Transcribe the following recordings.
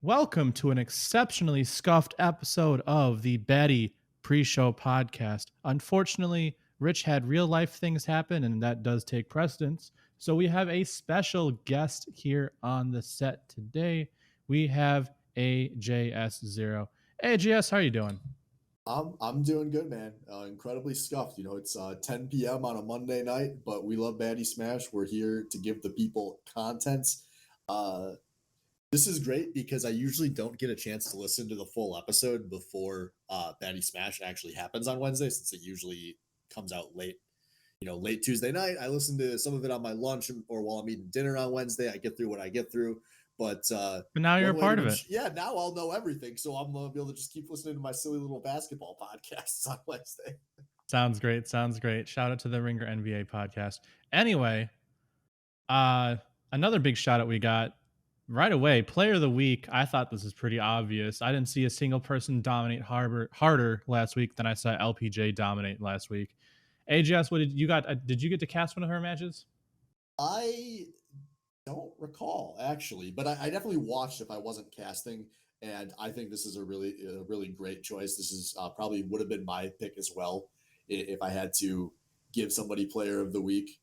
Welcome to an exceptionally scuffed episode of the Baddy Pre-Show podcast. Unfortunately, Rich had real life things happen, and that does take precedence. So we have a special guest here on the set today. We have AJS Zero. AJS, how are you doing? I'm doing good, man. Incredibly scuffed. It's 10 p.m. on a Monday night, but we love Baddy Smash. We're here to give the people content. Uh, this is great because I usually don't get a chance to listen to the full episode before Baddy Smash actually happens on Wednesday, since it usually comes out late. Late Tuesday night. I listen to some of it on my lunch or while I'm eating dinner on Wednesday. I get through what I get through. But But now you're a one way part to of it. yeah, now I'll know everything, so I'm gonna be able to just keep listening to my silly little basketball podcasts on Wednesday. Sounds great. Sounds great. Shout out to the Ringer NBA podcast. Anyway, another big shout out we got right away. Player of the week. I thought this is pretty obvious. I didn't see a single person dominate harder last week than I saw LPJ dominate last week. AJS, what did you got? Did you get to cast one of her matches? I don't recall actually, but I definitely watched if I wasn't casting, and I think this is a really great choice. This is probably would have been my pick as well if I had to give somebody player of the week.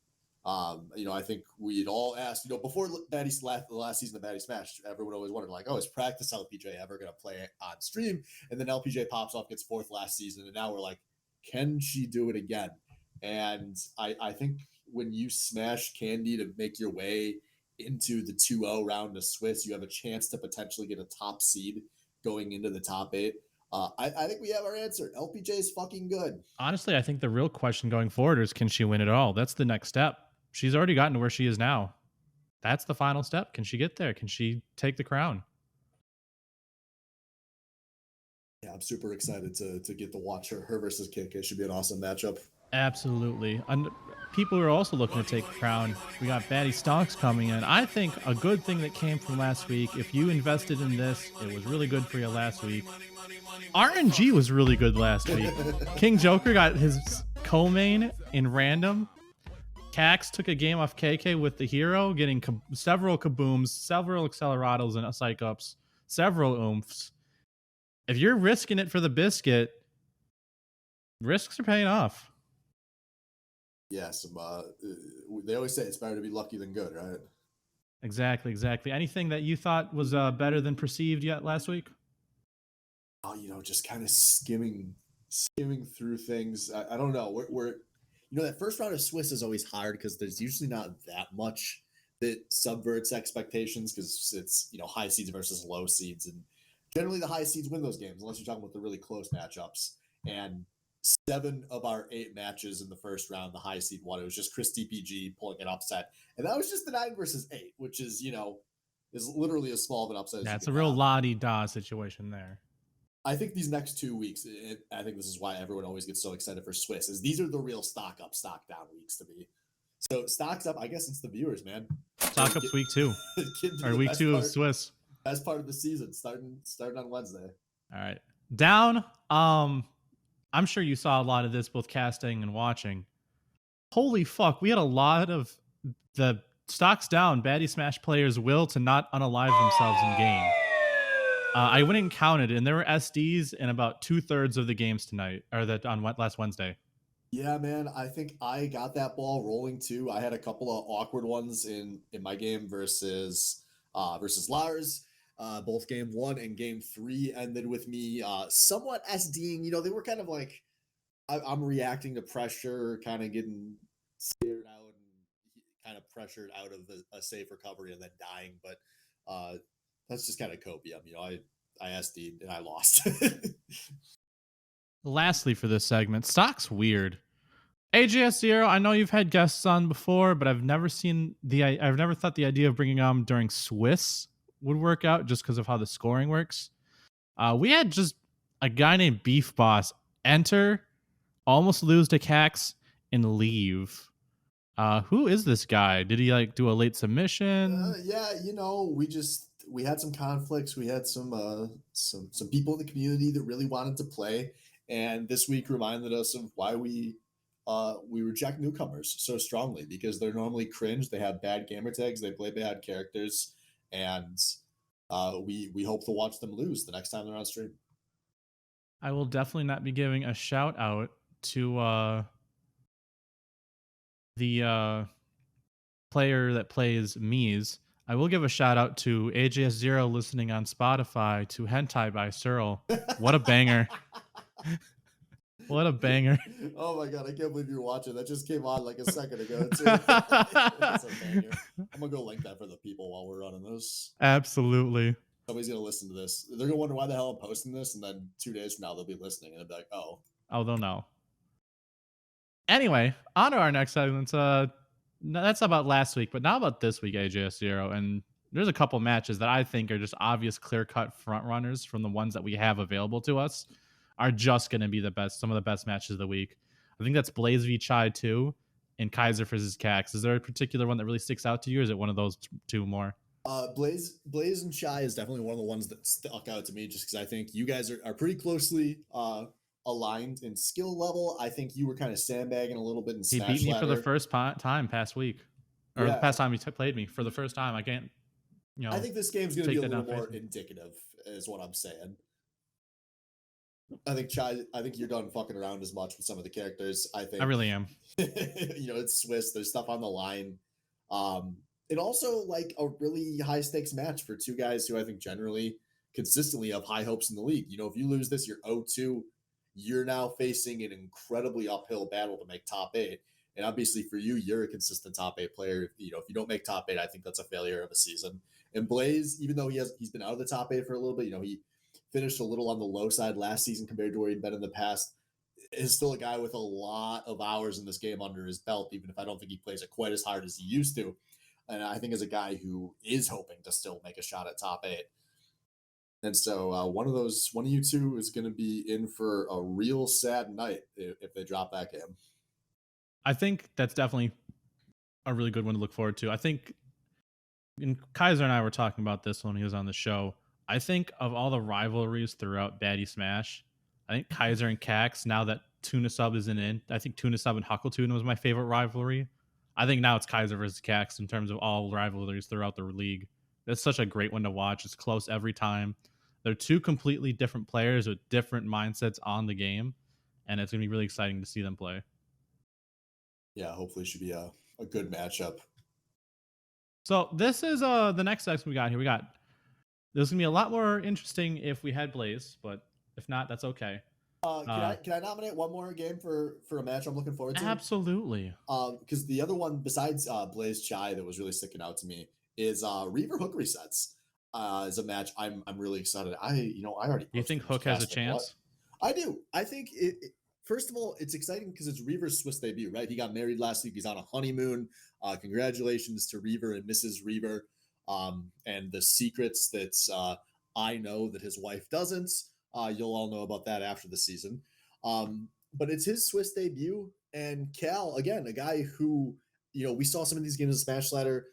I think we'd all asked, before the last season of Baddy Smash, everyone always wondered, like, oh, is practice LPJ ever going to play on stream? And then LPJ pops off, gets fourth last season, and now we're like, can she do it again? And I think when you smash Candy to make your way into the 2-0 round of Swiss, you have a chance to potentially get a top seed going into the top eight. I think we have our answer. LPJ is fucking good. Honestly, I think the real question going forward is, can she win it all? That's the next step. She's already gotten to where she is now. That's the final step. Can she get there? Can she take the crown? Yeah, I'm super excited to get to watch her versus Kick. It should be an awesome matchup. Absolutely. And people are also looking to take the crown. We got Baddy Stonks coming in. I think a good thing that came from last week, if you invested in this, it was really good for you last week. RNG was really good last week. King Joker got his co-main in random. Cax took a game off KK with the hero, getting several kabooms, several accelerados and psych ups, several oomphs. If you're risking it for the biscuit, risks are paying off. Yeah, they always say it's better to be lucky than good, right? Exactly. Anything that you thought was better than perceived yet last week? Oh, just kind of skimming through things. I don't know. We're that first round of Swiss is always hard because there's usually not that much that subverts expectations, because it's high seeds versus low seeds, and generally the high seeds win those games unless you're talking about the really close matchups. And 7 of our 8 matches in the first round, the high seed won. It was just Chris TPG pulling an upset, and that was just the 9 versus 8, which is is literally as small of an upset as you That's can a real have. la-di-da situation there. I think these next 2 weeks, I think this is why everyone always gets so excited for Swiss, is these are the real stock up, stock down weeks to me. So stocks up, I guess it's the viewers, man. Stock up's week 2. Or week 2 of Swiss. Best part of the season, starting on Wednesday. All right. Down. I'm sure you saw a lot of this, both casting and watching. Holy fuck, we had a lot of the stocks down, Baddy Smash players' will to not unalive themselves in game. I went and counted, and there were SDs in about 2/3 of the games tonight, or that on last Wednesday. Yeah, man, I think I got that ball rolling too. I had a couple of awkward ones in my game versus Lars. Both game 1 and game 3 ended with me somewhat SDing. They were kind of like, I'm reacting to pressure, kind of getting scared out and kind of pressured out of a safe recovery and then dying. But that's just kind of copium. I SD'd and I lost. Lastly, for this segment, stock's weird. AJS Zero, I know you've had guests on before, but I've never thought the idea of bringing them during Swiss would work out, just because of how the scoring works. We had just a guy named Beef Boss enter, almost lose to Cax, and leave. Who is this guy? Did he do a late submission? Yeah, we had some conflicts. We had some people in the community that really wanted to play, and this week reminded us of why we reject newcomers so strongly, because they're normally cringe. They have bad gamer tags. They play bad characters, and we hope to watch them lose the next time they're on stream. I will definitely not be giving a shout out to the player that plays Mies. I will give a shout out to AJS Zero listening on Spotify to Hentai by Searle. What a banger. What a banger. Oh my god, I can't believe you're watching. That just came on like a second ago, too. That's a banger. I'm gonna go link that for the people while we're running this. Absolutely. Somebody's gonna listen to this. They're gonna wonder why the hell I'm posting this, and then 2 days from now they'll be listening and they'll be like, oh. Oh, they'll know. Anyway, on to our next segment. That's about last week, but now about this week, AJS Zero. And there's a couple matches that I think are just obvious, clear-cut front runners from the ones that we have available to us are just going to be the best, some of the best matches of the week. I think that's Blaze v Chai 2 and Kaiser versus Cax. Is there a particular one that really sticks out to you, or is it one of those two more? Blaze and Shy is definitely one of the ones that stuck out to me just because I think you guys are pretty closely aligned in skill level. I think you were kind of sandbagging a little bit in He Smash beat me Ladder. for the first time past week, or the past time he played me for the first time. I can't, I think this game's going to be a little more indicative, is what I'm saying. I think Chai, I think you're done fucking around as much with some of the characters. I think I really am. It's Swiss. There's stuff on the line. And also like a really high stakes match for two guys who I think generally consistently have high hopes in the league. If you lose this, you're 0-2. You're now facing an incredibly uphill battle to make top 8. And obviously for you, you're a consistent top 8 player. If you don't make top 8, I think that's a failure of a season. And Blaze, even though he's been out of the top 8 for a little bit, he finished a little on the low side last season compared to where he'd been in the past, is still a guy with a lot of hours in this game under his belt, even if I don't think he plays it quite as hard as he used to. And I think as a guy who is hoping to still make a shot at top 8. And so one of you two is going to be in for a real sad night if they drop that game. I think that's definitely a really good one to look forward to. I think Kaiser and I were talking about this when he was on the show. I think of all the rivalries throughout Baddy Smash, I think Kaiser and Cax, now that Tuna Sub isn't in, I think Tuna Sub and Huckle Tuna was my favorite rivalry. I think now it's Kaiser versus Cax in terms of all rivalries throughout the league. It's such a great one to watch. It's close every time. They're two completely different players with different mindsets on the game, and it's going to be really exciting to see them play. Yeah, hopefully it should be a good matchup. So this is the next section we got here. There's going to be a lot more interesting if we had Blaze, but if not, that's okay. Can I nominate one more game for a match I'm looking forward to? Absolutely. Because the other one besides Blaze Chai that was really sticking out to me is Reaver Hook resets. Is a match I'm really excited. I already. You think Hook has a chance? I do. I think first of all, it's exciting because it's Reaver's Swiss debut, right? He got married last week. He's on a honeymoon. Congratulations to Reaver and Mrs. Reaver. And the secrets that I know that his wife doesn't. You'll all know about that after the season. But it's his Swiss debut. And Cal, again, a guy who, we saw some of these games of Smash Ladder,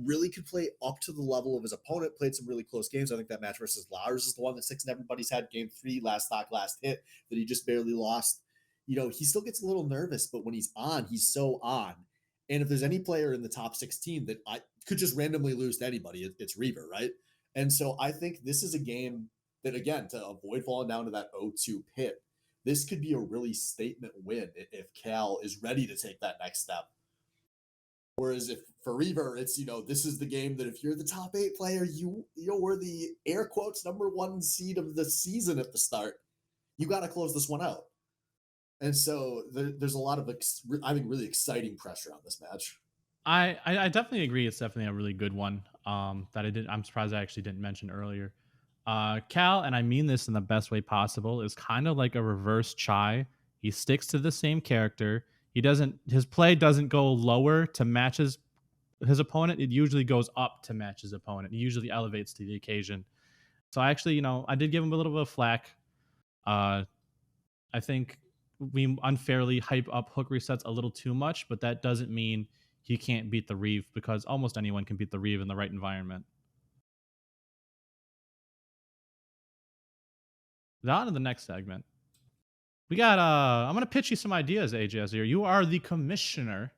really could play up to the level of his opponent, played some really close games. I think that match versus Lars is the one that sticks in everybody's head. Game 3, last stock, last hit, that he just barely lost. He still gets a little nervous, but when he's on, he's so on. And if there's any player in the top 16 that I could just randomly lose to anybody, it's Reaver, right? And so I think this is a game that, again, to avoid falling down to that 0-2 pit, this could be a really statement win if Cal is ready to take that next step. Whereas if for Reaver, it's, this is the game that if you're the top 8 player, we're the air quotes #1 seed of the season at the start. You got to close this one out. And so there's a lot of, I think, really exciting pressure on this match. I definitely agree. It's definitely a really good one that I'm surprised I actually didn't mention earlier. Cal, and I mean this in the best way possible, is kind of like a reverse Chai. He sticks to the same character. His play doesn't go lower to match his opponent. It usually goes up to match his opponent. He usually elevates to the occasion. So I actually, I did give him a little bit of flack. I think we unfairly hype up Hook resets a little too much, but that doesn't mean he can't beat the Reeve, because almost anyone can beat the Reeve in the right environment. On to the next segment. We got I'm gonna pitch you some ideas, AJS here. You are the commissioner.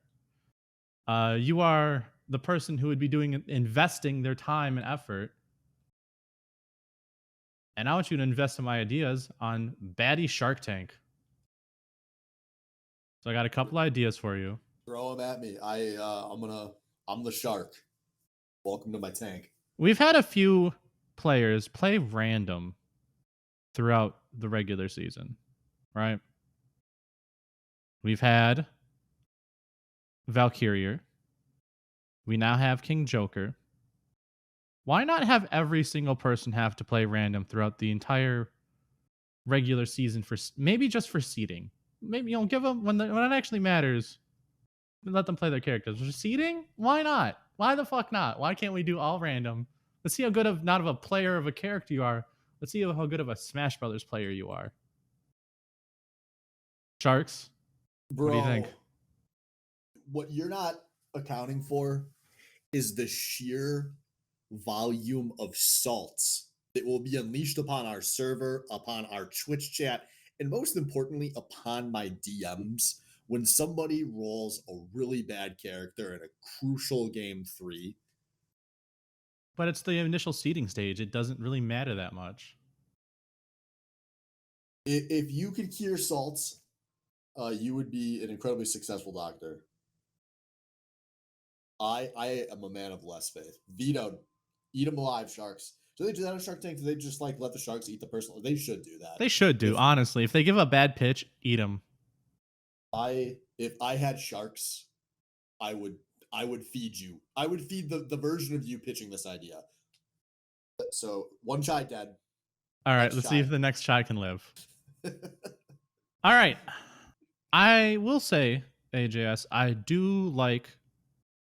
You are the person who would be investing their time and effort And I want you to invest in my ideas on Baddy Shark Tank. So I got a couple ideas for you. Throw them at me. I'm the shark. Welcome to my tank. We've had a few players play random throughout the regular season, right? We've had Valkyrier. We now have King Joker. Why not have every single person have to play random throughout the entire regular season for maybe just for seeding? Maybe give them when it actually matters. Let them play their characters. For seeding, why not? Why the fuck not? Why can't we do all random? Let's see how good of not of a player of a character you are. Let's see how good of a Smash Brothers player you are. Sharks, Bro, what do you think? What you're not accounting for is the sheer volume of salts that will be unleashed upon our server, upon our Twitch chat, and most importantly, upon my DMs when somebody rolls a really bad character in a crucial game 3. But it's the initial seeding stage. It doesn't really matter that much. If you could cure salts, you would be an incredibly successful doctor. I am a man of less faith. Vetoed. Eat them alive, sharks. Do they do that on Shark Tank? Do they just like let the sharks eat the person? They should do that. They should do, honestly. If they give a bad pitch, eat them. If I had sharks, I would feed you. I would feed the version of you pitching this idea. So one chai dead. All right, let's see if the next chai can live. All right. I will say, AJS, I do like,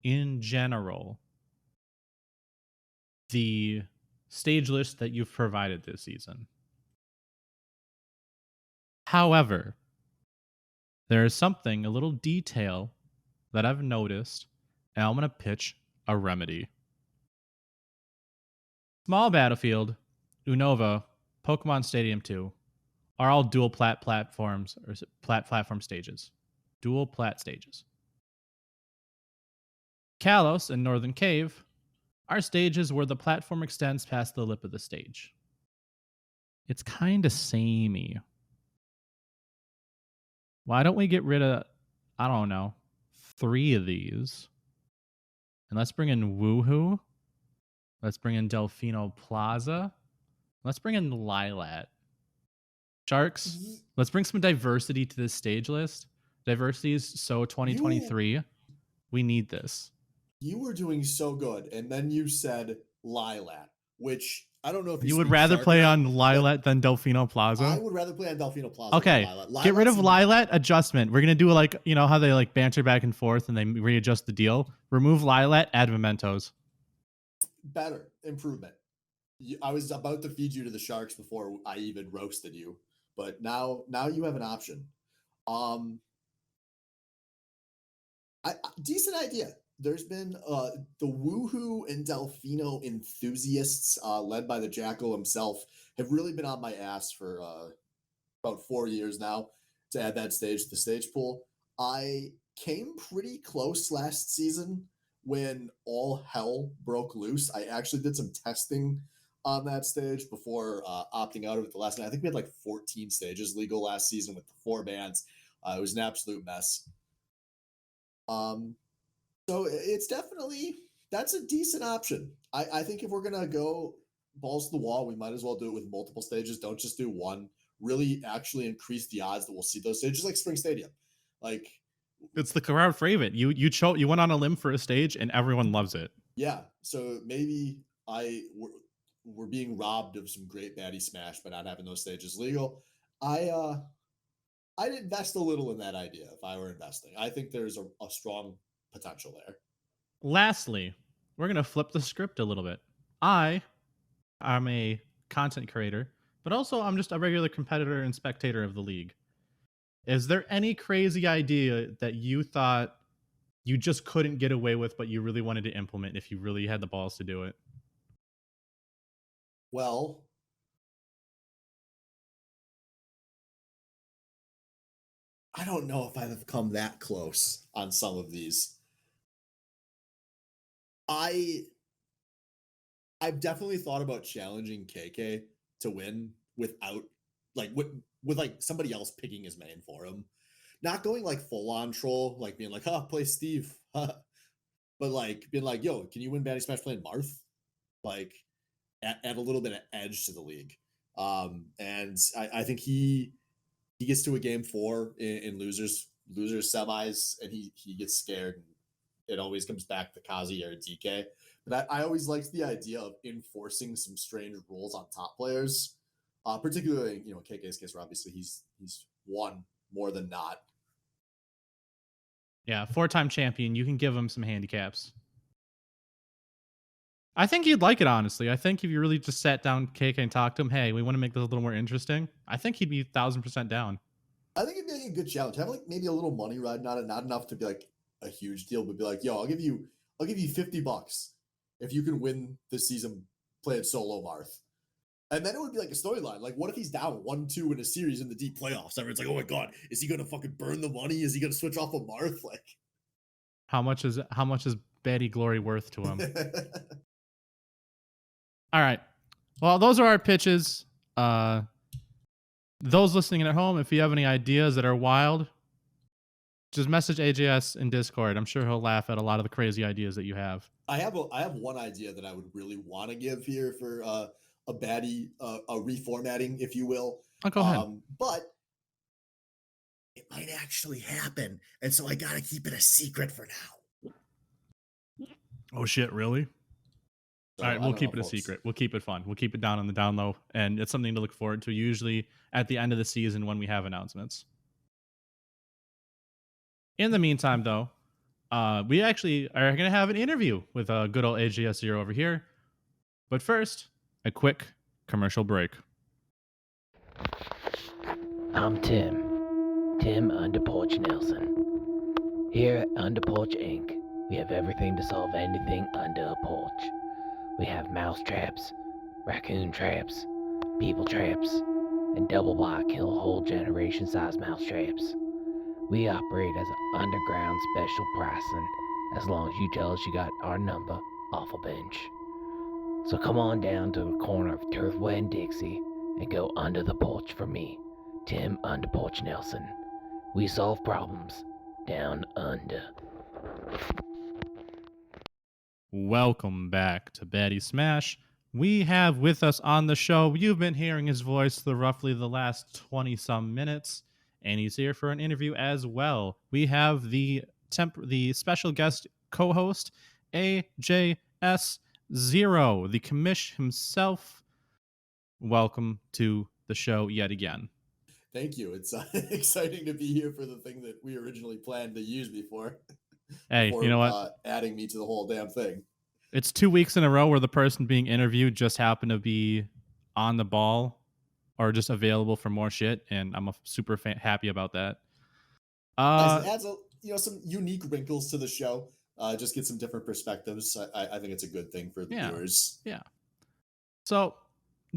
in general, the stage list that you've provided this season. However, there is something, a little detail that I've noticed, and I'm going to pitch a remedy. Small Battlefield, Unova, Pokemon Stadium 2 are all dual platforms or platform stages. Dual plat stages. Kalos and Northern Cave are stages where the platform extends past the lip of the stage. It's kind of samey. Why don't we get rid of, I don't know, 3 of these? And let's bring in Woohoo. Let's bring in Delfino Plaza. Let's bring in Lilat. Sharks, let's bring some diversity to this stage list. Diversity is so 2023. We need this. You were doing so good, and then you said Lilat, which I don't know if you would rather play on Lilat than Delfino Plaza. I would rather play on Delfino Plaza. Okay, than Lilat. Get rid of Lilat adjustment. We're gonna do like how they like banter back and forth and they readjust the deal. Remove Lilat, add Mementos. Better improvement. I was about to feed you to the sharks before I even roasted you, but now you have an option. Decent idea. There's been the Woohoo and Delfino enthusiasts, led by the Jackal himself, have really been on my ass for about 4 years now to add that stage to the stage pool. I came pretty close last season when all hell broke loose. I actually did some testing on that stage before opting out of it the last night. I think we had like 14 stages legal last season with the 4 bands. It was an absolute mess. So it's definitely, that's a decent option. I think if we're gonna go balls to the wall, we might as well do it with multiple stages. Don't just do one. Really actually increase the odds that we'll see those stages, like Spring Stadium. Like, it's the crowd favorite. You went on a limb for a stage and everyone loves it. Yeah. So maybe we're being robbed of some great Baddy Smash by not having those stages legal. I'd invest a little in that idea if I were investing. I think there's a strong potential there. Lastly, we're going to flip the script a little bit. I'm a content creator, but also I'm just a regular competitor and spectator of the league. Is there any crazy idea that you thought you just couldn't get away with, but you really wanted to implement if you really had the balls to do it? Well, I don't know if I've come that close on some of these. I've definitely thought about challenging KK to win without like with like somebody else picking his main for him. Not going like full on troll, like being like, "Oh, play Steve," but like being like, "Yo, can you win Baddy Smash playing Marth?" Like add a little bit of edge to the league. And I think he gets to a game four in losers semis, and he gets scared. And it always comes back to Kazi or DK. But I always liked the idea of enforcing some strange rules on top players, particularly KK's case where obviously he's won more than not. Yeah, 4-time champion. You can give him some handicaps. I think he'd like it, honestly. I think if you really just sat down KK and talked to him, hey, we want to make this a little more interesting, I think he'd be 1,000% down. I think it'd be like a good challenge. Have like maybe a little money riding on it, not enough to be like a huge deal, but be like, yo, I'll give you $50 if you can win this season playing solo Marth. And then it would be like a storyline. Like, what if he's down 1-2 in a series in the deep playoffs? Everyone's like, oh my god, is he gonna fucking burn the money? Is he gonna switch off of Marth? Like, How much is Baddy Glory worth to him? All right. Well, those are our pitches. Those listening at home, if you have any ideas that are wild, just message AJS in Discord. I'm sure he'll laugh at a lot of the crazy ideas that you have. I have one idea that I would really want to give here for a baddie, a reformatting, if you will. Oh, go ahead. But it might actually happen, and so I gotta keep it a secret for now. Oh shit, really? So, all right, we'll keep it a secret. We'll keep it fun. We'll keep it down on the down low, and it's something to look forward to. Usually at the end of the season when we have announcements. In the meantime, though, we actually are going to have an interview with good old AJS Zero over here. But first, a quick commercial break. I'm Tim Underporch Nelson. Here at Underporch Inc., we have everything to solve anything under a porch. We have mouse traps, raccoon traps, people traps, and double block kill whole generation size mouse traps. We operate as an underground special pricing as long as you tell us you got our number off a bench. So come on down to the corner of Turfway and Dixie and go under the porch for me, Tim Underporch Nelson. We solve problems down under. Welcome back to Baddy Smash. We have with us on the show, you've been hearing his voice for roughly the last 20-some minutes, and he's here for an interview as well. We have the special guest co-host, AJS Zero, the commish himself. Welcome to the show yet again. Thank you. It's exciting to be here for the thing that we originally planned to use before. Hey, before, you know what? Adding me to the whole damn thing. It's 2 weeks in a row where the person being interviewed just happened to be on the ball or just available for more shit, and I'm super happy about that. It adds some unique wrinkles to the show. Just get some different perspectives. I think it's a good thing for the viewers. Yeah. So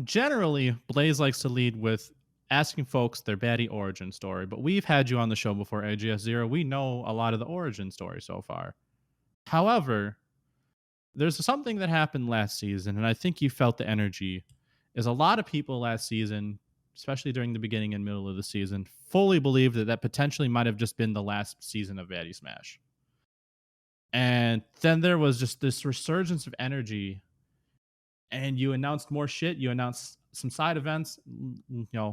generally, Blaze likes to lead with asking folks their baddie origin story, but we've had you on the show before, AJS Zero. We know a lot of the origin story so far. However, there's something that happened last season, and I think you felt the energy, is a lot of people last season, especially during the beginning and middle of the season, fully believed that potentially might have just been the last season of Baddy Smash. And then there was just this resurgence of energy, and you announced more shit. You announced some side events,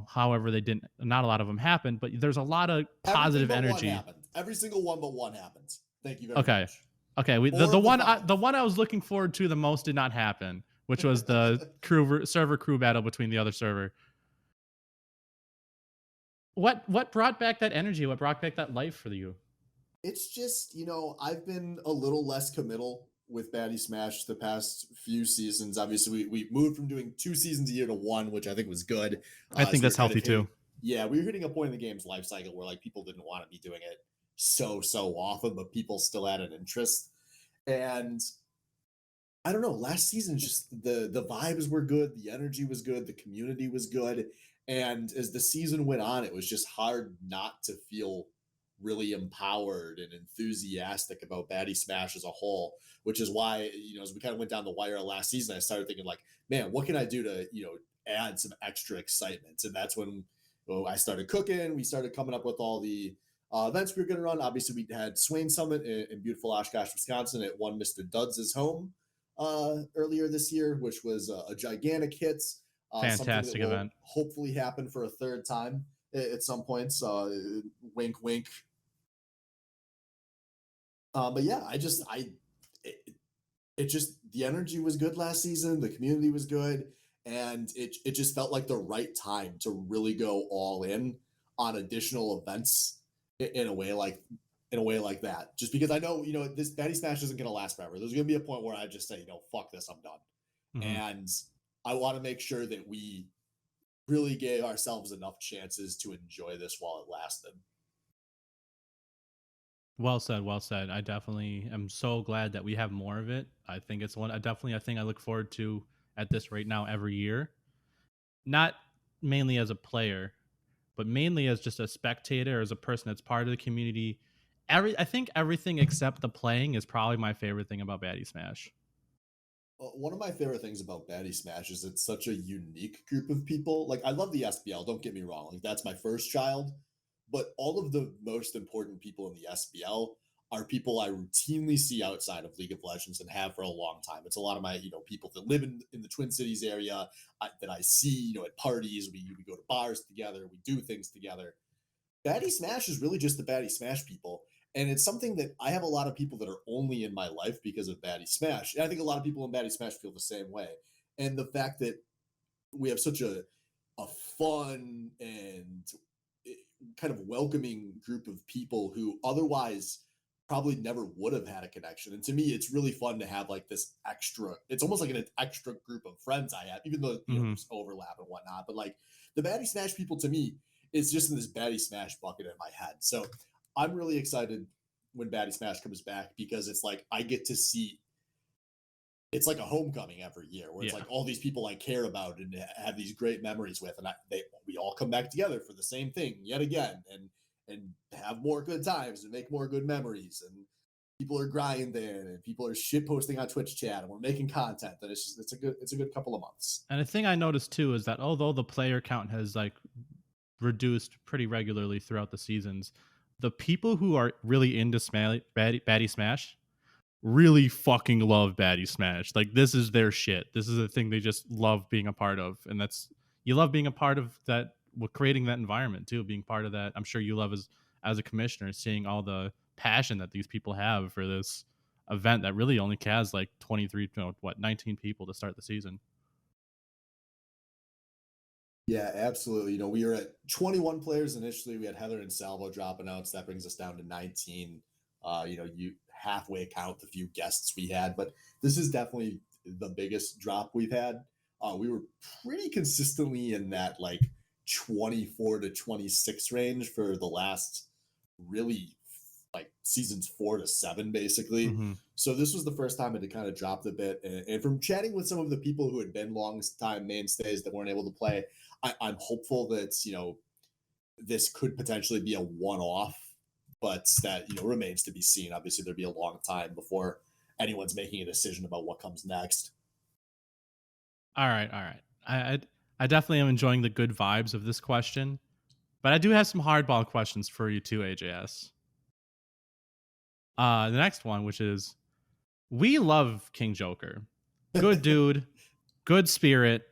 however they didn't, not a lot of them happened, but there's a lot of positive energy. One happened. Every single one but one happened. Thank you very much. Okay, the one I was looking forward to the most did not happen, which was the server crew battle between the other server. What brought back that energy? What brought back that life for you? It's just, I've been a little less committal with Baddy Smash the past few seasons. Obviously, we moved from doing 2 seasons a year to 1, which I think was good. I think that's healthy too. Yeah, we were hitting a point in the game's life cycle where people didn't want to be doing it so often, but people still had an interest. And I don't know, last season just the vibes were good, the energy was good, the community was good, and as the season went on, it was just hard not to feel really empowered and enthusiastic about Baddy Smash as a whole, which is why, as we kind of went down the wire last season, I started thinking man, what can I do to, add some extra excitement. And that's when I started cooking. We started coming up with all the events we were going to run. Obviously, we had Swain Summit in beautiful Oshkosh, Wisconsin at one Mr. Duds' home earlier this year, which was a gigantic hit. Something that Fantastic will event. hopefully happen for a third time at some points. Wink, wink. But yeah, it, it just the energy was good last season. The community was good, and it just felt like the right time to really go all in on additional events in a way like that. Just because I know this Baddy Smash isn't going to last forever. There's going to be a point where I just say fuck this, I'm done, Mm-hmm. and I want to make sure that we really gave ourselves enough chances to enjoy this while it lasted. Well said, well said. I definitely am so glad that we have more of it. I think it's one I think I look forward to at this rate now every year. Not mainly as a player, but mainly as just a spectator, as a person that's part of the community. I think everything except the playing is probably my favorite thing about Baddy Smash. One of my favorite things about Baddy Smash is it's such a unique group of people. Like, I love the SBL, don't get me wrong. Like, that's my first child. But all of the most important people in the SBL are people I routinely see outside of League of Legends and have for a long time. It's a lot of my, people that live in the Twin Cities area that I see, at parties. We go to bars together, we do things together. Baddy Smash is really just the Baddy Smash people. And it's something that I have a lot of people that are only in my life because of Baddy Smash. And I think a lot of people in Baddy Smash feel the same way. And the fact that we have such a fun and kind of welcoming group of people who otherwise probably never would have had a connection. And to me, it's really fun to have like this extra, it's almost like an extra group of friends I have, even though there's overlap and whatnot. But like the Baddy Smash people to me, it's just in this Baddy Smash bucket in my head. So I'm really excited when Baddy Smash comes back because it's like I get to see it's like a homecoming every year where it's like all these people I care about and have these great memories with, and we all come back together for the same thing yet again, and have more good times and make more good memories, and people are grinding and people are shit posting on Twitch chat and we're making content, and it's a good couple of months. And a thing I noticed too is that although the player count has like reduced pretty regularly throughout the seasons, the people who are really into Baddy Smash really fucking love Baddy Smash. Like, this is their shit. This is a thing they just love being a part of. And you love being a part of that, creating that environment too, being part of that. I'm sure you love as a commissioner, seeing all the passion that these people have for this event that really only has like 19 people to start the season. Yeah, absolutely. We were at 21 players initially. We had Heather and Salvo dropping out, so that brings us down to 19. You halfway count the few guests we had, but this is definitely the biggest drop we've had. We were pretty consistently in that like 24 to 26 range for the last really like seasons 4 to 7 basically. Mm-hmm. So this was the first time it had kind of dropped a bit, and from chatting with some of the people who had been long time mainstays that weren't able to play, I'm hopeful that this could potentially be a one-off, but that remains to be seen. Obviously, there'd be a long time before anyone's making a decision about what comes next. All right. I definitely am enjoying the good vibes of this question, but I do have some hardball questions for you too, AJS. The next one, which is, we love King Joker. Good dude, good spirit,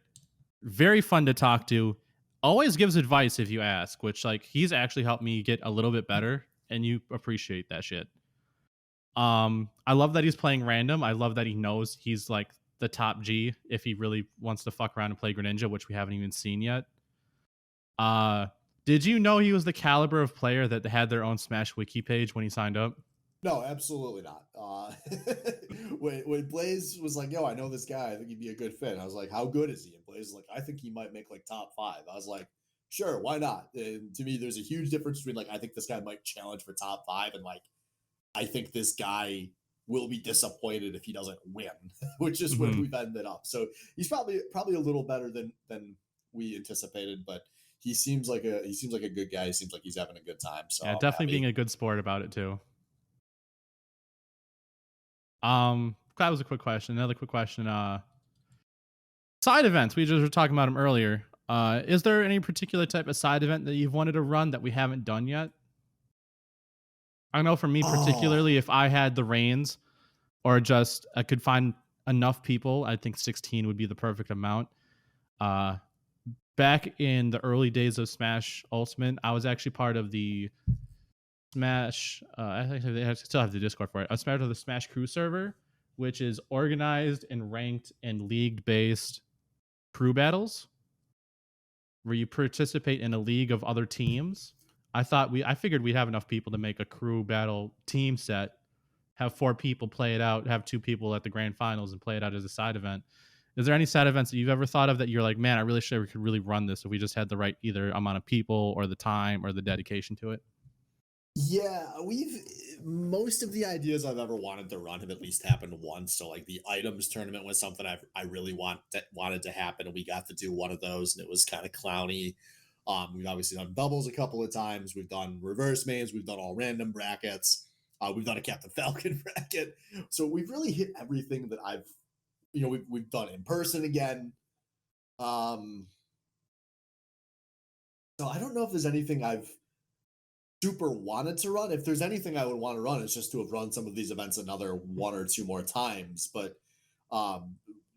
very fun to talk to. Always gives advice if you ask, which like he's actually helped me get a little bit better, and you appreciate that shit. I love that he's playing random. I love that he knows he's like the top G if he really wants to fuck around and play Greninja, which we haven't even seen yet. Did you know he was the caliber of player that had their own Smash wiki page when he signed up? No, absolutely not. When Blaze was like, "Yo, I know this guy. I think he'd be a good fit," I was like, "How good is he?" And Blaze was like, "I think he might make like top 5." I was like, "Sure, why not?" And to me, there's a huge difference between like, I think this guy might challenge for top 5, and like, I think this guy will be disappointed if he doesn't win, which is when we've ended up. So he's probably a little better than we anticipated, but he seems like a good guy. He seems like he's having a good time. So yeah, definitely being a good sport about it too. That was a quick question. Another quick question. Side events. We just were talking about them earlier. Is there any particular type of side event that you've wanted to run that we haven't done yet? I know for me Oh, particularly, if I had the reins or just I could find enough people, I think 16 would be the perfect amount. Uh, Back in the early days of Smash Ultimate, I was actually part of the Smash. I think they still have the Discord for it. I was part of the Smash Crew server, which is organized and ranked and league based crew battles where you participate in a league of other teams. I figured we'd have enough people to make a crew battle team set, have 4 people play it out, have 2 people at the grand finals and play it out as a side event. Is there any side events that you've ever thought of that you're like, man, I really sure we could really run this if we just had the right either amount of people or the time or the dedication to it? yeah, we've most of the ideas I've ever wanted to run have at least happened once. So like the items tournament was something I really wanted to happen, and we got to do one of those, and it was kind of clowny. We've obviously done doubles a couple of times. We've done reverse mains. We've done all random brackets. We've done a Captain Falcon bracket. So we've really hit everything that we've done in person again. Um, so I don't know if there's anything I've super wanted to run. If there's anything I would want to run, it's just to have run some of these events another 1 or 2 more times. But um,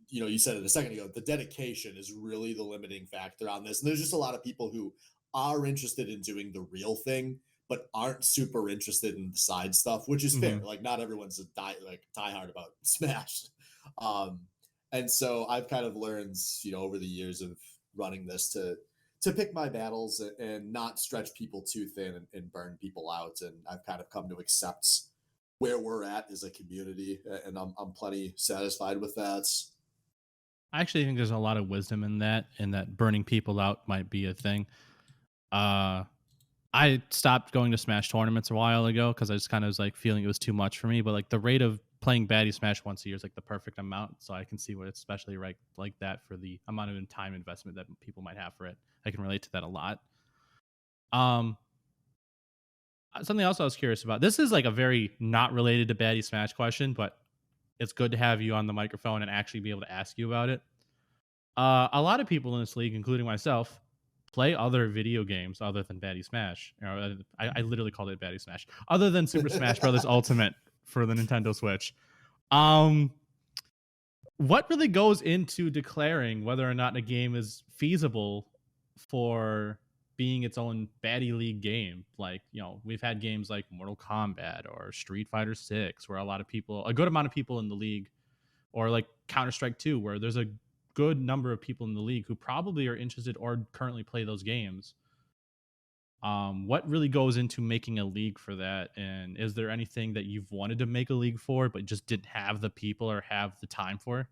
you said it a second ago, the dedication is really the limiting factor on this. And there's just a lot of people who are interested in doing the real thing, but aren't super interested in the side stuff, which is fair. Mm-hmm. Like not everyone's diehard about Smash. Um, and so I've kind of learned, over the years of running this to pick my battles and not stretch people too thin and burn people out. And I've kind of come to accept where we're at as a community, and I'm plenty satisfied with that. I actually think there's a lot of wisdom in that, and that burning people out might be a thing. Uh, I stopped going to Smash tournaments a while ago because I just kind of was like feeling it was too much for me. But like the rate of playing Baddy Smash once a year is like the perfect amount, so I can see what it's especially right like that for the amount of time investment that people might have for it. I can relate to that a lot. Um, Something else I was curious about. This is like a very not related to Baddy Smash question, but it's good to have you on the microphone and actually be able to ask you about it. A lot of people in this league, including myself, play other video games other than Baddy Smash. I literally called it Baddy Smash, other than Super Smash Brothers Ultimate for the Nintendo Switch. Um, what really goes into declaring whether or not a game is feasible for being its own Baddy League game? Like, we've had games like Mortal Kombat or Street Fighter 6 where a good amount of people in the league, or like Counter-Strike 2 where there's a good number of people in the league who probably are interested or currently play those games. What really goes into making a league for that? And is there anything that you've wanted to make a league for, but just didn't have the people or have the time for?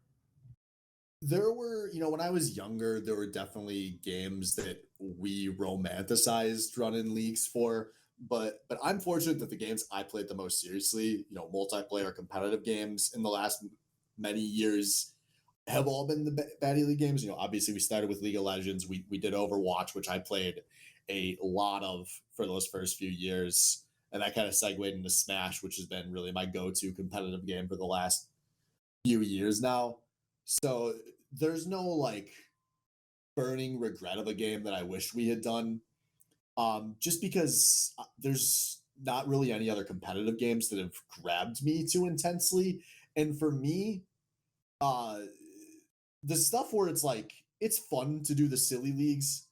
There were, when I was younger, there were definitely games that we romanticized running leagues for. But I'm fortunate that the games I played the most seriously, multiplayer competitive games in the last many years have all been the Batty League games. Obviously we started with League of Legends. We did Overwatch, which I played a lot of for those first few years. And that kind of segued into Smash, which has been really my go-to competitive game for the last few years now. So there's no like burning regret of a game that I wish we had done. Just because there's not really any other competitive games that have grabbed me too intensely. And for me, uh the stuff where it's like it's fun to do the silly leagues,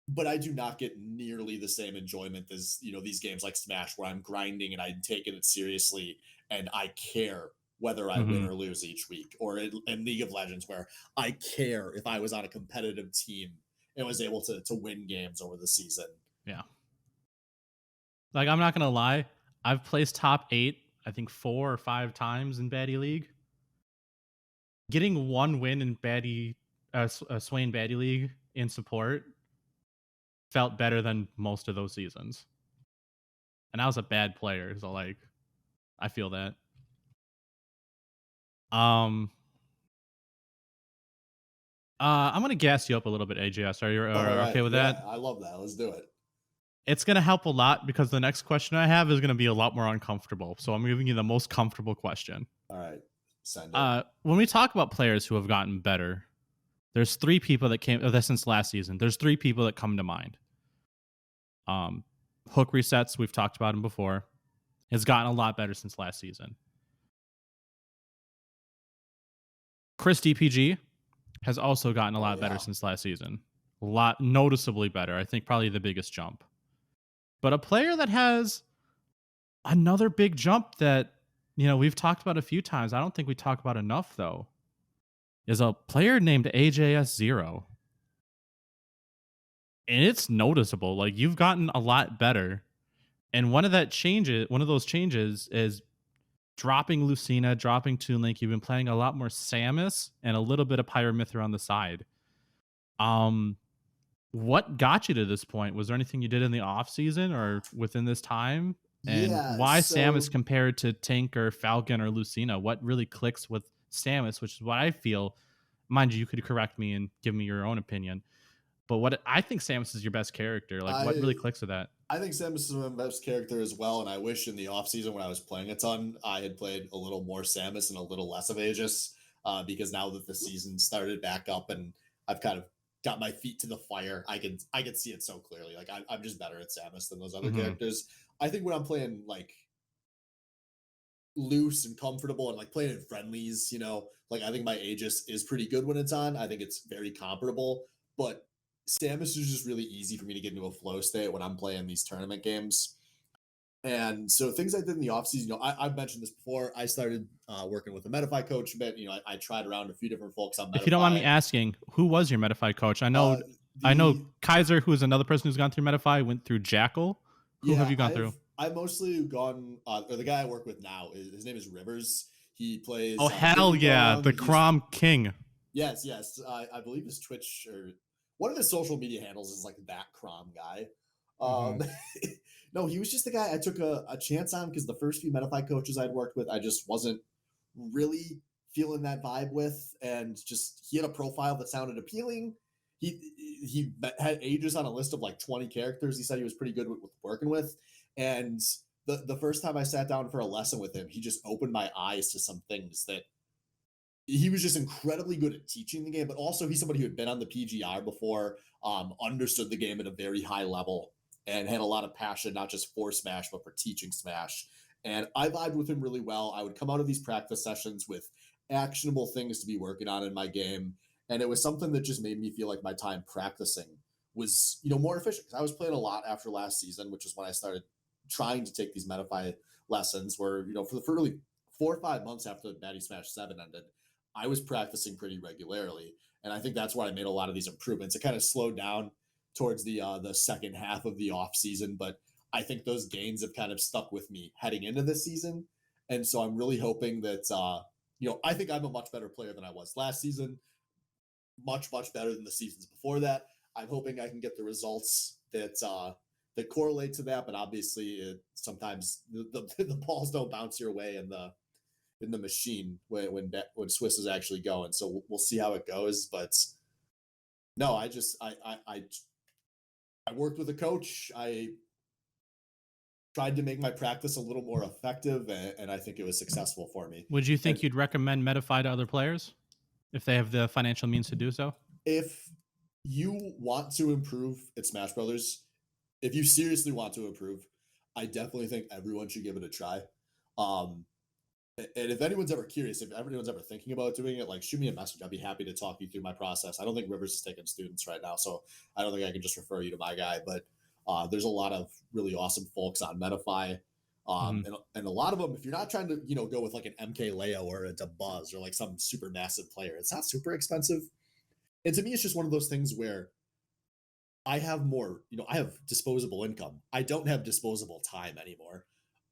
but I do not get nearly the same enjoyment as these games like Smash, where I'm grinding and I'm taking it seriously and I care whether I win Mm-hmm. or lose each week, or in League of Legends, where I care if I was on a competitive team and was able to win games over the season. Yeah. Like, I'm not gonna lie, I've placed top 8, I think 4 or 5 times in Baddy League. Getting one win in Swain Baddy League in support felt better than most of those seasons. And I was a bad player, so like I feel that. Um I'm gonna gas you up a little bit, AJS. Are you All right, okay with yeah, that? I love that. Let's do it. It's gonna help a lot because the next question I have is gonna be a lot more uncomfortable. So I'm giving you the most comfortable question. All right, send it. When we talk about players who have gotten better, There's 3 people that came that's since last season. There's 3 people that come to mind. Hook resets, we've talked about him before. Has gotten a lot better since last season. Chris DPG has also gotten a lot better since last season. A lot noticeably better. I think probably the biggest jump. But a player that has another big jump that, you know, we've talked about a few times, I don't think we talk about enough though, is a player named AJS Zero. And it's noticeable. Like, you've gotten a lot better. And one of those changes is dropping Lucina, dropping Toon Link. You've been playing a lot more Samus and a little bit of Pyramithra on the side. What got you to this point? Was there anything you did in the off season or within this time? And why Samus compared to Tank or Falcon or Lucina? What really clicks with Samus, which is what I feel. Mind you, you could correct me and give me your own opinion. But what I think Samus is your best character. Like, what really clicks with that? I think Samus is my best character as well, and I wish in the offseason when I was playing a ton, I had played a little more Samus and a little less of Aegis, because now that the season started back up and I've kind of got my feet to the fire, I can see it so clearly. Like, I'm just better at Samus than those other characters. I think when I'm playing like loose and comfortable and like playing in friendlies, you know, like I think my Aegis is pretty good when it's on. I think it's very comparable, but Samus is just really easy for me to get into a flow state when I'm playing these tournament games. And so things I did in the offseason, you know, I've mentioned this before. I started working with a Metafy coach a bit. You know, I tried around a few different folks on Metafy. If you don't mind me asking, who was your Metafy coach? I know Kaiser, who's another person who's gone through Metafy, went through Jackal. Who have you gone through? I've mostly gone, or the guy I work with now, his name is Rivers. He plays. Oh, hell yeah. The Crom King. Yes. I believe his Twitch or one of his social media handles is like that Crom guy. No, he was just the guy I took a chance on because the first few Metafy coaches I'd worked with, I just wasn't really feeling that vibe with. And just, he had a profile that sounded appealing. He had Aegis on a list of like 20 characters. He said he was pretty good with working with. And the first time I sat down for a lesson with him, he just opened my eyes to some things that he was just incredibly good at teaching the game, but also he's somebody who had been on the PGR before, understood the game at a very high level, and had a lot of passion, not just for Smash, but for teaching Smash. And I vibed with him really well. I would come out of these practice sessions with actionable things to be working on in my game. And it was something that just made me feel like my time practicing was, you know, more efficient. I was playing a lot after last season, which is when I started trying to take these Metafy lessons where, you know, for really 4 or 5 months after Baddy Smash 7 ended, I was practicing pretty regularly. And I think that's why I made a lot of these improvements. It kind of slowed down towards the second half of the off season, but I think those gains have kind of stuck with me heading into this season. And so I'm really hoping that, you know, I think I'm a much better player than I was last season, much better than the seasons before that. I'm hoping I can get the results that correlate to that, but obviously sometimes the balls don't bounce your way in the machine when Swiss is actually going. So we'll see how it goes. But no, I worked with a coach. I tried to make my practice a little more effective, and I think it was successful for me. Would you think you'd recommend Metafy to other players if they have the financial means to do so? If you want to improve at Smash Brothers, if you seriously want to improve, I definitely think everyone should give it a try. And if anyone's ever curious, if everyone's ever thinking about doing it, like, shoot me a message. I'd be happy to talk you through my process. I don't think Rivers is taking students right now, so I don't think I can just refer you to my guy. But there's a lot of really awesome folks on Metafy. And a lot of them, if you're not trying to, you know, go with like an MK Leo or a Buzz or like some super massive player, it's not super expensive. And to me, it's just one of those things where I have more, you know, I have disposable income. I don't have disposable time anymore.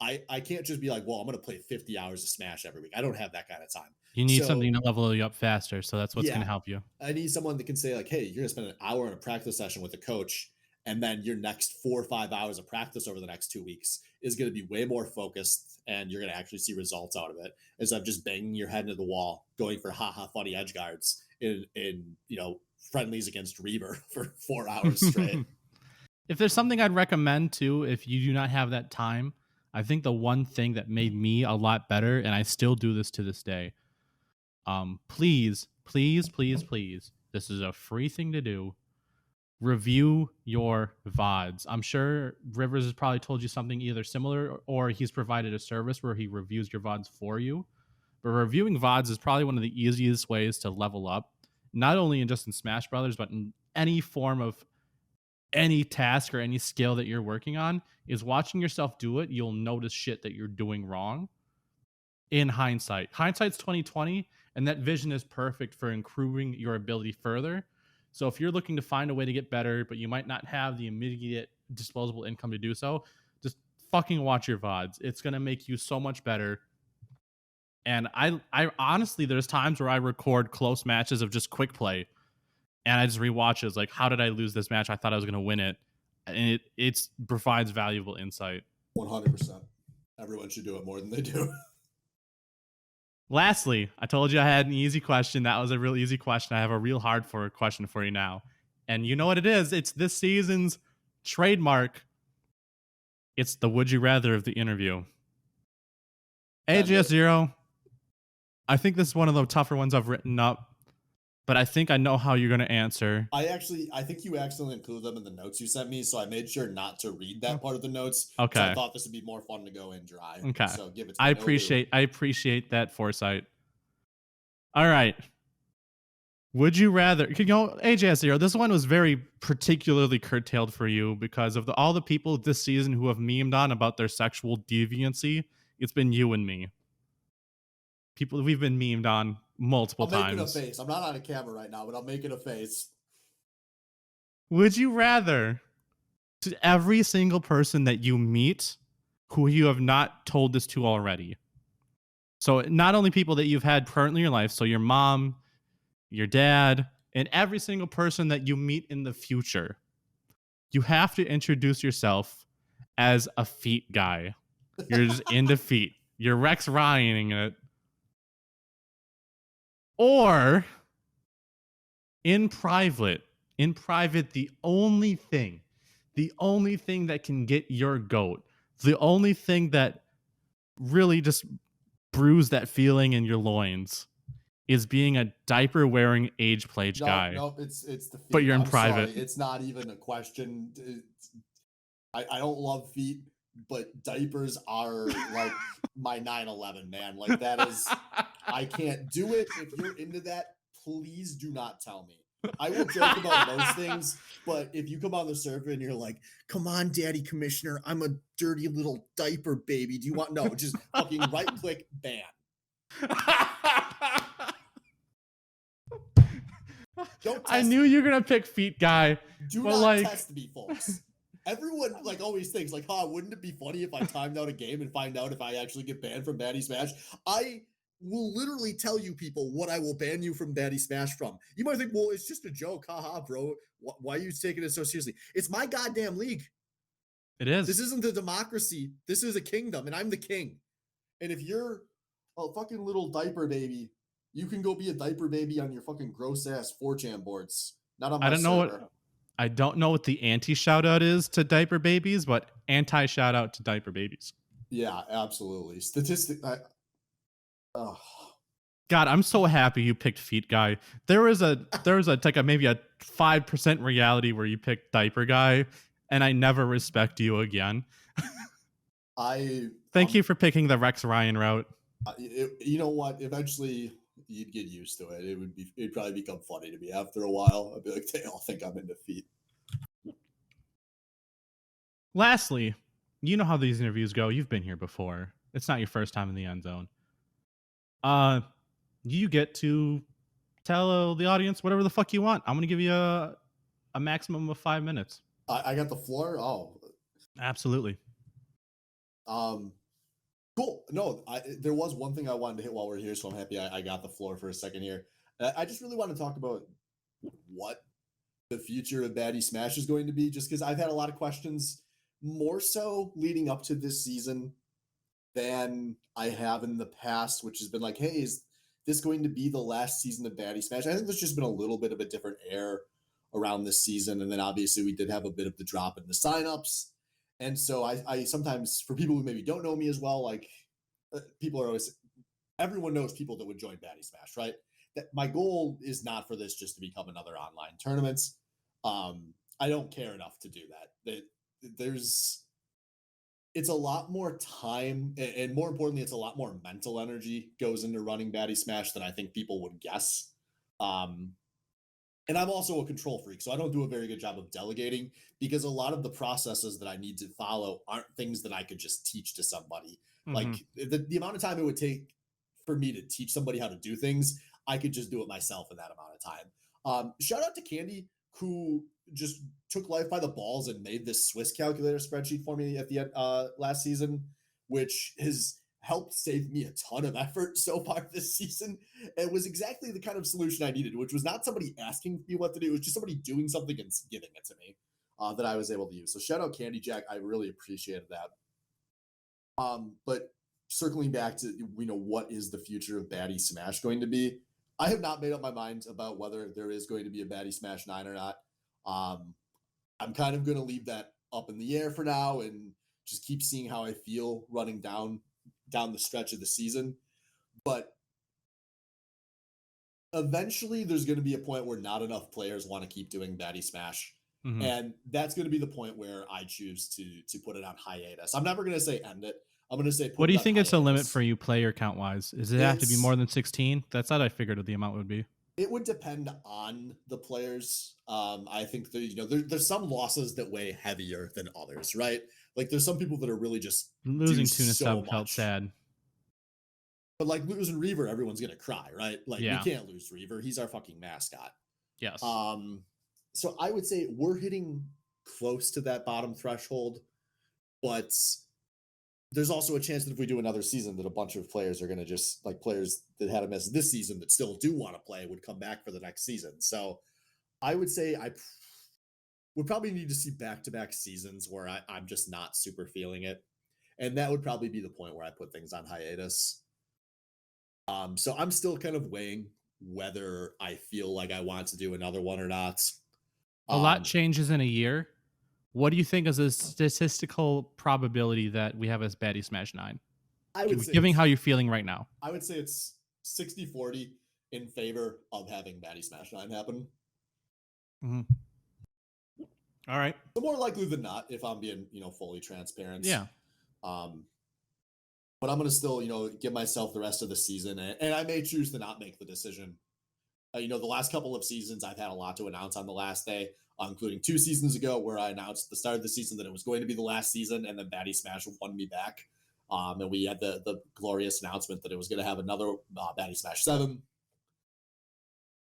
I can't just be like, well, I'm going to play 50 hours of Smash every week. I don't have that kind of time. You need something to level you up faster. So that's what's going to help you. I need someone that can say like, hey, you're going to spend an hour in a practice session with a coach. And then your next 4 or 5 hours of practice over the next 2 weeks is going to be way more focused. And you're going to actually see results out of it instead of just banging your head into the wall, going for funny edge guards in you know, friendlies against Reaver for 4 hours straight. If there's something I'd recommend too, if you do not have that time, I think the one thing that made me a lot better, and I still do this to this day, please This is a free thing to do. Review your VODs. I'm sure Rivers has probably told you something either similar or he's provided a service where he reviews your VODs for you. But reviewing VODs is probably one of the easiest ways to level up, not only in just in Smash Brothers, but in any form of any task or any skill that you're working on. Is watching yourself do it, you'll notice shit that you're doing wrong in hindsight. Hindsight's 2020, and that vision is perfect for improving your ability further. So if you're looking to find a way to get better, but you might not have the immediate disposable income to do so, just fucking watch your VODs. It's going to make you so much better. And I honestly, there's times where I record close matches of just quick play, and I just rewatch it. It's like, how did I lose this match? I thought I was going to win it. And it provides valuable insight. 100%. Everyone should do it more than they do. Lastly, I told you I had an easy question. That was a real easy question. I have a real hard question for you now. And you know what it is? It's this season's trademark. It's the would you rather of the interview. AJS Zero. I think this is one of the tougher ones I've written up, but I think I know how you're going to answer. I think you accidentally included them in the notes you sent me, so I made sure not to read that part of the notes. Okay. I thought this would be more fun to go in dry. Okay. So give it to me. I appreciate that foresight. All right. Would you rather, AJS Zero, this one was very particularly curtailed for you because of all the people this season who have memed on about their sexual deviancy. It's been you and me. People we've been memed on multiple times. I'm making a face. I'm not on a camera right now, but I'm making a face. Would you rather, to every single person that you meet who you have not told this to already, so not only people that you've had currently in your life, so your mom, your dad, and every single person that you meet in the future, you have to introduce yourself as a feet guy. You're just into feet. You're Rex Ryaning it. Or in private, the only thing that can get your goat, the only thing that really just brews that feeling in your loins is being a diaper wearing age plage guy. No, it's the feet. But you're in private. Sorry. It's not even a question. I don't love feet, but diapers are like my 9/11, man. Like that is, I can't do it. If you're into that, please do not tell me. I will joke about most things, but if you come on the server and you're like, come on, Daddy Commissioner, I'm a dirty little diaper baby. Do you want, no, just fucking right click, ban. I knew you were going to pick feet guy. Do not test me, folks. Everyone like always thinks like, wouldn't it be funny if I timed out a game and find out if I actually get banned from Baddy Smash? I will literally tell you people what I will ban you from Baddy Smash from. You might think, well, it's just a joke. Haha, bro. Why are you taking it so seriously? It's my goddamn league. It is. This isn't a democracy. This is a kingdom, and I'm the king. And if you're a fucking little diaper baby, you can go be a diaper baby on your fucking gross ass 4chan boards. Not on my server. I don't know what the anti shout out is to diaper babies, but anti shout out to diaper babies. Yeah, absolutely. God, I'm so happy you picked feet guy. There was maybe a 5% reality where you picked diaper guy, and I never respect you again. Thank you for picking the Rex Ryan route. You know what? Eventually, you'd get used to it. It'd probably become funny to me after a while. I'd be like, they all think I'm into feet. Lastly, you know how these interviews go. You've been here before. It's not your first time in the end zone. You get to tell the audience whatever the fuck you want. I'm going to give you a maximum of 5 minutes. I got the floor? Oh. Absolutely. Cool. No, there was one thing I wanted to hit while we're here, so I'm happy I got the floor for a second here. I just really want to talk about what the future of Baddy Smash is going to be, just because I've had a lot of questions, more so leading up to this season than I have in the past, which has been like, hey, is this going to be the last season of Baddy Smash? I think there's just been a little bit of a different air around this season, and then obviously we did have a bit of the drop in the signups. And so I sometimes, for people who maybe don't know me as well, like people are always, everyone knows people that would join Baddy Smash, right? my goal is not for this just to become another online tournaments. I don't care enough to do that. There's it's a lot more time, and more importantly, it's a lot more mental energy goes into running Baddy Smash than I think people would guess. Um, and I'm also a control freak, so I don't do a very good job of delegating because a lot of the processes that I need to follow aren't things that I could just teach to somebody. Mm-hmm. Like the amount of time it would take for me to teach somebody how to do things, I could just do it myself in that amount of time. Shout out to Candy, who just took life by the balls and made this Swiss calculator spreadsheet for me at the end last season, which has helped save me a ton of effort so far this season. It was exactly the kind of solution I needed, which was not somebody asking me what to do. It was just somebody doing something and giving it to me that I was able to use. So shout out Candy Jack. I really appreciated that. But circling back to, what is the future of Baddy Smash going to be? I have not made up my mind about whether there is going to be a Baddy Smash 9 or not. I'm kind of going to leave that up in the air for now and just keep seeing how I feel running down the stretch of the season. But eventually there's going to be a point where not enough players want to keep doing Baddy Smash. Mm-hmm. And that's going to be the point where I choose to put it on hiatus. I'm never going to say end it. I'm going to say what do you think hiatus. it's a limit for you player count wise? Does it have to be more than 16? That's what I figured the amount would be. It would depend on the players. I think there's some losses that weigh heavier than others, right? Like there's some people that are really just losing Tuna so Sub felt sad. But like losing Reaver, everyone's gonna cry, right? Like Yeah. we can't lose Reaver. He's our fucking mascot. Yes. So I would say we're hitting close to that bottom threshold, but there's also a chance that if we do another season that a bunch of players are going to just like players that had a miss this season that still do want to play would come back for the next season. So I would say I would probably need to see back-to-back seasons where I'm just not super feeling it. And that would probably be the point where I put things on hiatus. So I'm still kind of weighing whether I feel like I want to do another one or not. A lot changes in a year. What do you think is the statistical probability that we have as Baddy Smash 9? I would say giving how you're feeling right now. I would say it's 60-40 in favor of having Baddy Smash 9 happen. Mm-hmm. All right. So more likely than not, if I'm being, fully transparent. Yeah. But I'm going to still, give myself the rest of the season. And I may choose to not make the decision. The last couple of seasons, I've had a lot to announce on the last day, including 2 seasons ago where I announced at the start of the season that it was going to be the last season, and then Baddy Smash won me back. And we had the glorious announcement that it was going to have another Baddy Smash 7.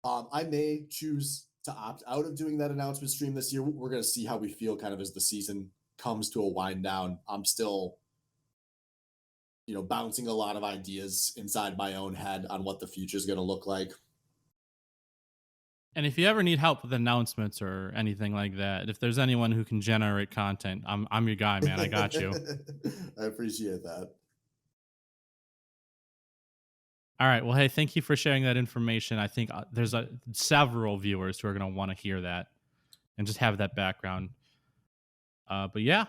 I may choose to opt out of doing that announcement stream this year. We're going to see how we feel kind of as the season comes to a wind down. I'm still, bouncing a lot of ideas inside my own head on what the future is going to look like. And if you ever need help with announcements or anything like that, if there's anyone who can generate content, I'm your guy, man. I got you. I appreciate that. All right. Well, hey, thank you for sharing that information. I think there's several viewers who are going to want to hear that and just have that background. But yeah,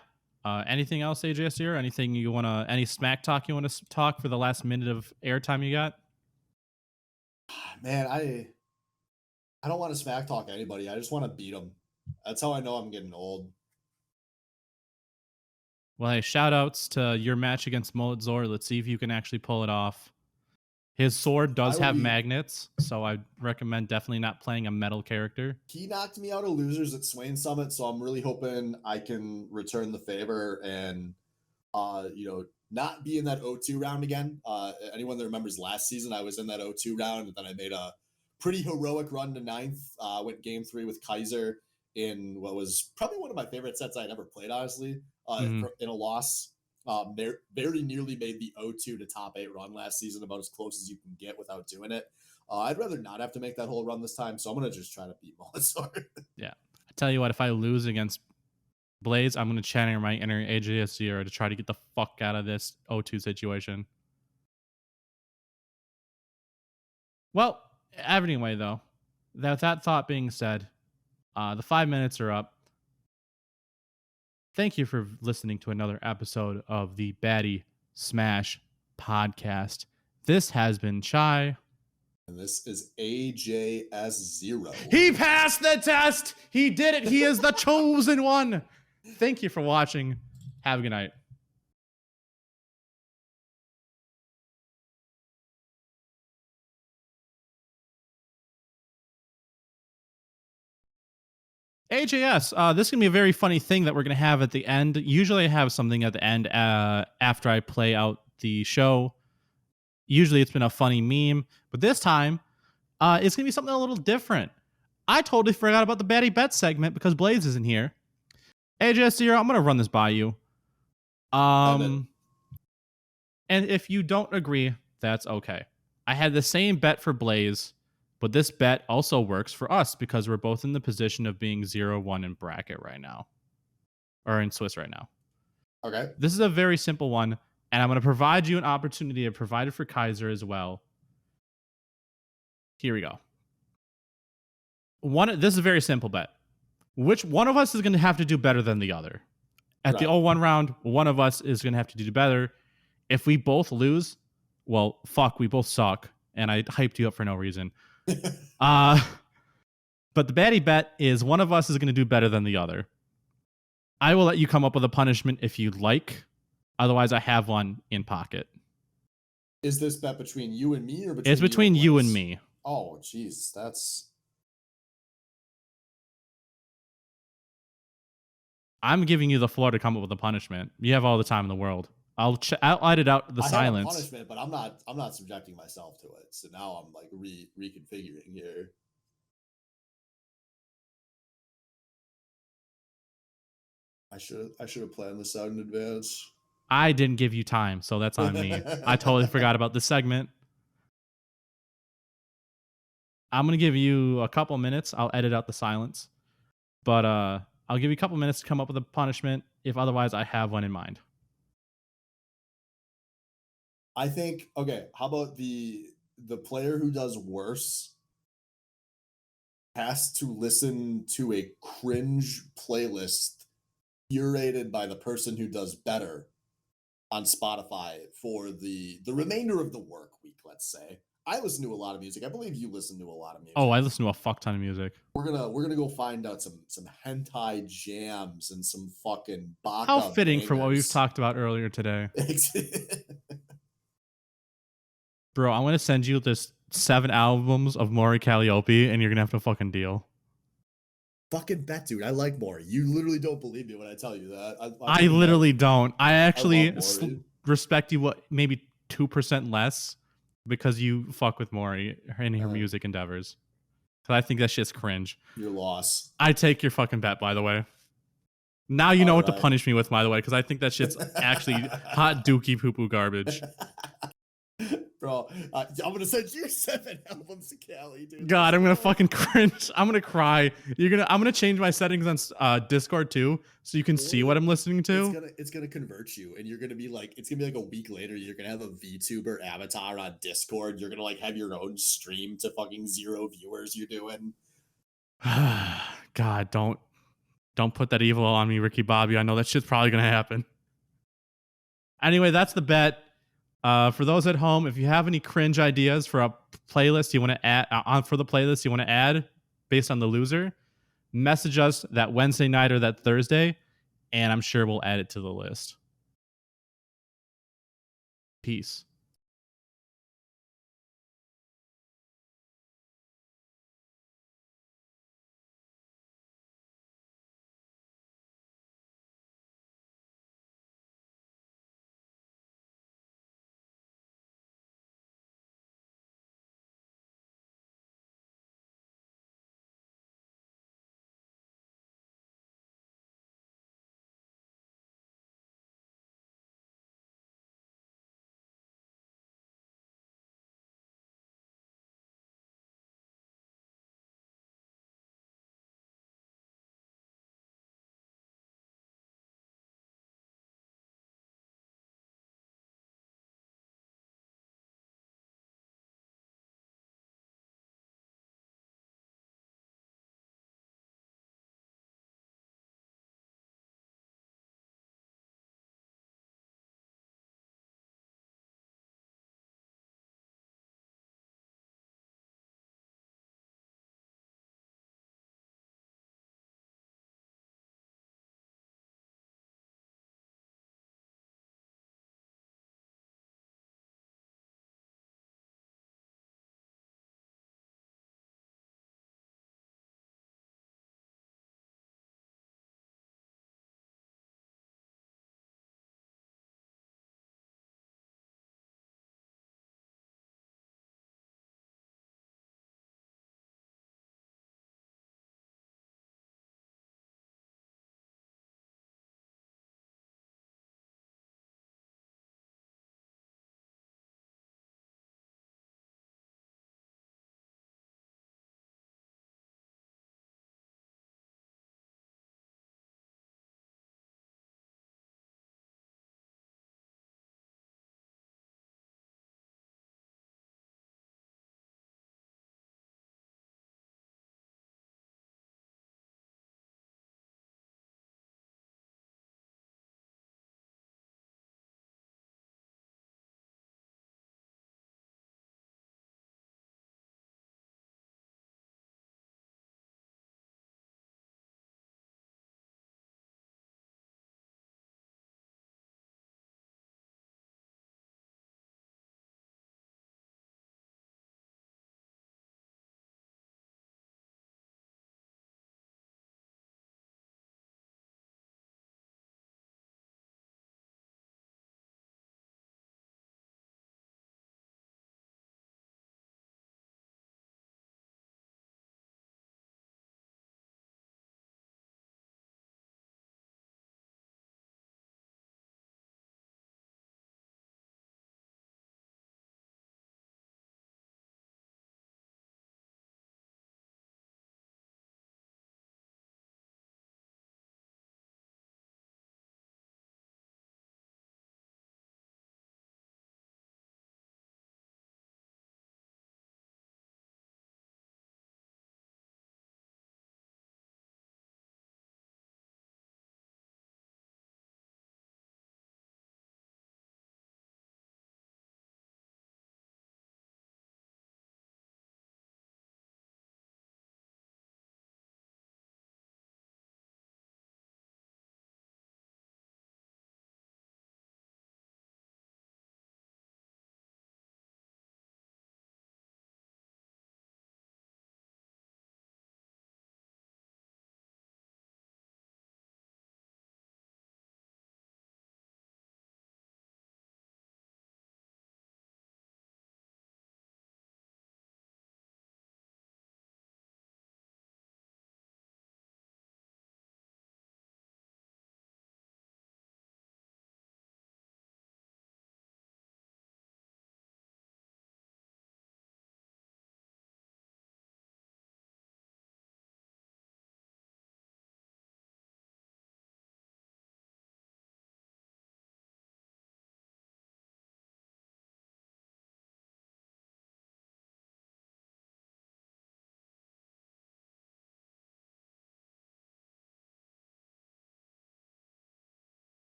anything else, AJS Zero? Anything you want to, any smack talk you want to talk for the last minute of airtime you got? Man, I don't want to smack talk anybody. I just want to beat them. That's how I know I'm getting old. Well, hey, shout outs to your match against Mullet Zor. Let's see if you can actually pull it off. His sword does have magnets, so I recommend definitely not playing a metal character. He knocked me out of losers at Swain Summit, so I'm really hoping I can return the favor and, not be in that 0-2 round again. Anyone that remembers last season, I was in that 0-2 round, and then I made a pretty heroic run to 9th. Went game 3 with Kaiser in what was probably one of my favorite sets I'd ever played, honestly, in a loss. Very nearly made the 0-2 to top 8 run last season, about as close as you can get without doing it. I'd rather not have to make that whole run this time, so I'm going to just try to beat Molotov. Yeah. I tell you what, if I lose against Blaze, I'm going to channel my inner AJS Zero to try to get the fuck out of this 0-2 situation. Well, anyway, though, that thought being said, the 5 minutes are up. Thank you for listening to another episode of the Baddy Smash podcast. This has been Chai. And this is AJS Zero. He passed the test. He did it. He is the chosen one. Thank you for watching. Have a good night. AJS, this is going to be a very funny thing that we're going to have at the end. Usually I have something at the end after I play out the show. Usually it's been a funny meme, but this time it's going to be something a little different. I totally forgot about the Baddy Bet segment because Blaze isn't here. AJS Zero, I'm going to run this by you. And if you don't agree, that's okay. I had the same bet for Blaze, but this bet also works for us because we're both in the position of being 0-1 in bracket right now. Or in Swiss right now. Okay. This is a very simple one, and I'm going to provide you an opportunity to provide it for Kaiser as well. Here we go. This is a very simple bet. Which one of us is going to have to do better than the other? At the 0-1 round, one of us is going to have to do better. If we both lose, well, fuck, we both suck, and I hyped you up for no reason. But the Baddy Bet is one of us is going to do better than the other. I will let you come up with a punishment if you'd like. Otherwise, I have one in pocket. Is this bet between you and me or between It's between you and me. Oh, jeez, that's... I'm giving you the floor to come up with a punishment. You have all the time in the world. I'll edit out the silence. I have a punishment, but I'm not subjecting myself to it. So now I'm like reconfiguring here. I should have planned this out in advance. I didn't give you time, so that's on me. I totally forgot about this segment. I'm gonna give you a couple minutes. I'll edit out the silence, but I'll give you a couple minutes to come up with a punishment. If otherwise, I have one in mind. I think, okay, how about the player who does worse has to listen to a cringe playlist curated by the person who does better on Spotify for the remainder of the work week, let's say. I listen to a lot of music. I believe you listen to a lot of music. Oh, I listen to a fuck ton of music. We're gonna go find out some hentai jams and some fucking baka How fitting bangers. for what we've talked about earlier today. Bro, I'm gonna send you this 7 albums of Maury Calliope, and you're gonna have to fucking deal. Fucking bet, dude. I like Maury. You literally don't believe me when I tell you that. I literally don't. I actually respect you what maybe 2% less because you fuck with Maury in her music endeavors. Because I think that shit's cringe. Your loss. I take your fucking bet, by the way. Now you know what to punish me with, by the way, because I think that shit's actually hot dookie poo-poo garbage. Bro, I'm gonna send you 7 albums to Cali, dude. God, I'm gonna fucking cringe. I'm gonna cry. I'm gonna change my settings on Discord too, so you can see what I'm listening to. It's gonna convert you, and you're gonna be like, it's gonna be like a week later. You're gonna have a VTuber avatar on Discord. You're gonna like have your own stream to fucking 0 viewers. You're doing. God, don't put that evil on me, Ricky Bobby. I know that shit's probably gonna happen. Anyway, that's the bet. For those at home, if you have any cringe ideas for a playlist you want to add for the playlist you want to add based on the loser, message us that Wednesday night or that Thursday, and I'm sure we'll add it to the list. Peace.